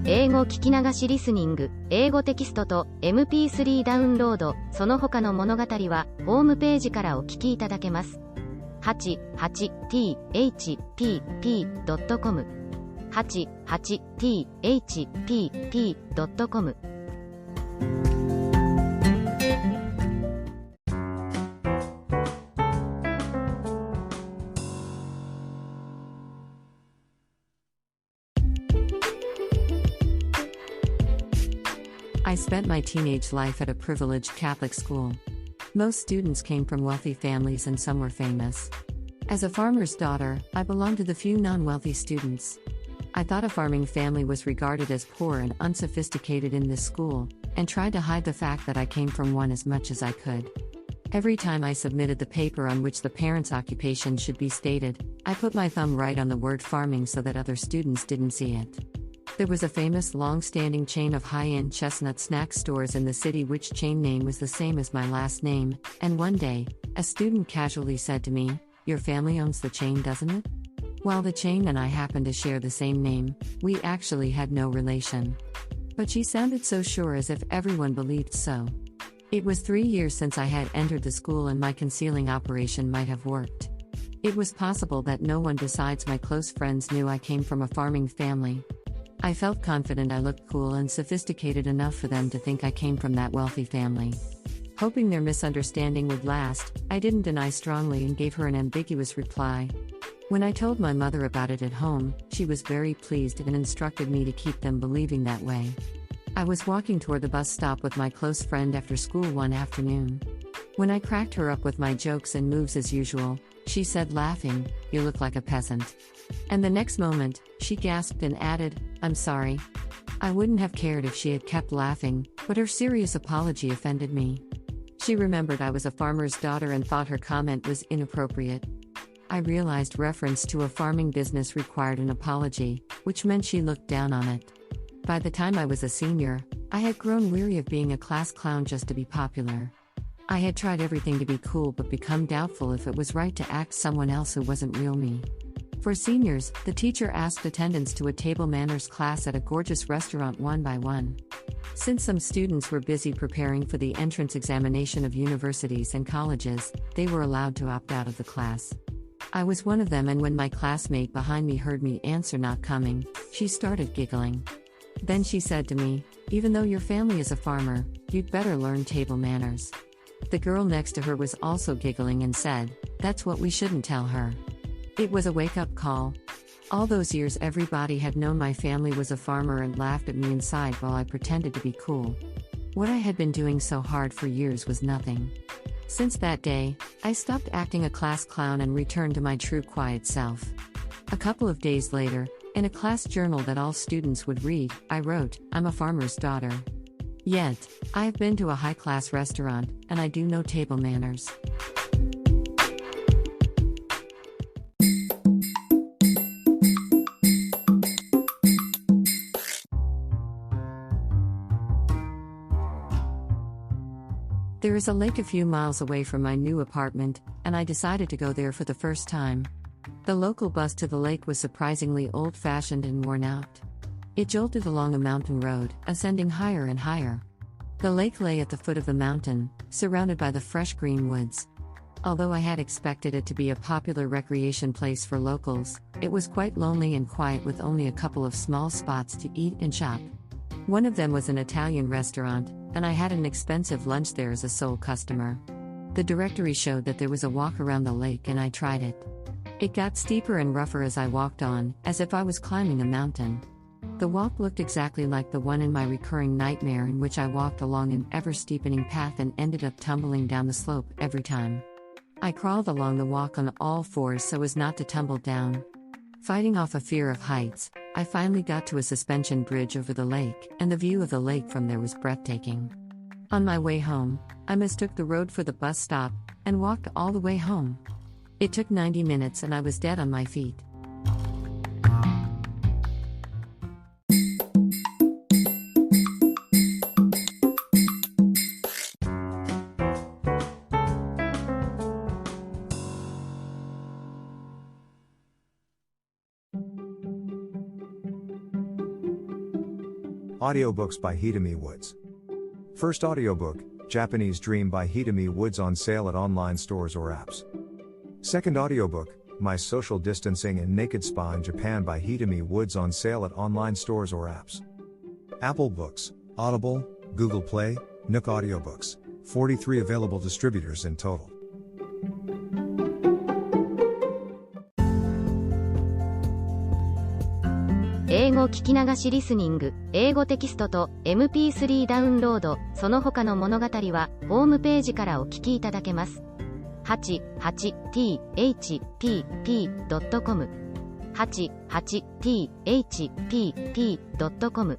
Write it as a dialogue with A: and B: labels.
A: 英語聞き流しリスニング、英語テキストと MP3 ダウンロード、その他の物語は、ホームページからお聞きいただけます。88thpp.com 88thpp.com
B: I spent my teenage life at a privileged Catholic school. Most students came from wealthy families and some were famous. As a farmer's daughter, I belonged to the few non-wealthy students. I thought a farming family was regarded as poor and unsophisticated in this school, and tried to hide the fact that I came from one as much as I could. Every time I submitted the paper on which the parents' occupation should be stated, I put my thumb right on the word farming so that other students didn't see it. There was a famous long-standing chain of high-end chestnut snack stores in the city which chain name was the same as my last name, and one day, a student casually said to me, "Your family owns the chain, doesn't it?" While the chain and I happened to share the same name, we actually had no relation. But she sounded so sure as if everyone believed so. It was 3 years since I had entered the school and my concealing operation might have worked. It was possible that no one besides my close friends knew I came from a farming family. I felt confident I looked cool and sophisticated enough for them to think I came from that wealthy family. Hoping their misunderstanding would last, I didn't deny strongly and gave her an ambiguous reply. When I told my mother about it at home, she was very pleased and instructed me to keep them believing that way. I was walking toward the bus stop with my close friend after school one afternoon. When I cracked her up with my jokes and moves as usual, she said laughing, "You look like a peasant." And the next moment, she gasped and added, "I'm sorry." I wouldn't have cared if she had kept laughing, but her serious apology offended me. She remembered I was a farmer's daughter and thought her comment was inappropriate. I realized reference to a farming business required an apology, which meant she looked down on it. By the time I was a senior, I had grown weary of being a class clown just to be popular. I had tried everything to be cool but become doubtful if it was right to act someone else who wasn't real me. For seniors, the teacher asked attendance to a table manners class at a gorgeous restaurant one by one. Since some students were busy preparing for the entrance examination of universities and colleges, they were allowed to opt out of the class. I was one of them, and when my classmate behind me heard me answer not coming, she started giggling. Then she said to me, "Even though your family is a farmer, you'd better learn table manners." The girl next to her was also giggling and said, "That's what we shouldn't tell her." It was a wake-up call. All those years everybody had known my family was a farmer and laughed at me inside while I pretended to be cool. What I had been doing so hard for years was nothing. Since that day, I stopped acting a class clown and returned to my true quiet self. A couple of days later, in a class journal that all students would read, I wrote, "I'm a farmer's daughter. Yet, I have been to a high-class restaurant, and I do know table manners." There is a lake a few miles away from my new apartment, and I decided to go there for the first time. The local bus to the lake was surprisingly old-fashioned and worn out. It jolted along a mountain road, ascending higher and higher. The lake lay at the foot of the mountain, surrounded by the fresh green woods. Although I had expected it to be a popular recreation place for locals, it was quite lonely and quiet with only a couple of small spots to eat and shop. One of them was an Italian restaurant, and I had an expensive lunch there as a sole customer. The directory showed that there was a walk around the lake and I tried it. It got steeper and rougher as I walked on, as if I was climbing a mountain. The walk looked exactly like the one in my recurring nightmare, in which I walked along an ever-steepening path and ended up tumbling down the slope every time. I crawled along the walk on all fours so as not to tumble down. Fighting off a fear of heights, I finally got to a suspension bridge over the lake, and the view of the lake from there was breathtaking. On my way home, I mistook the road for the bus stop, and walked all the way home. It took 90 minutes and I was dead on my feet.
C: Audiobooks by Hitomi Woods. First audiobook, Japanese Dream by Hitomi Woods on sale at online stores or apps. Second audiobook, My Social Distancing and Naked Spa in Japan by Hitomi Woods on sale at online stores or apps. Apple Books, Audible, Google Play, Nook Audiobooks, 43 available distributors in total.
A: 英語聞き流しリスニング、英語テキストと MP3 ダウンロード、その他の物語は、ホームページからお聞きいただけます。88thpp.com 88thpp.com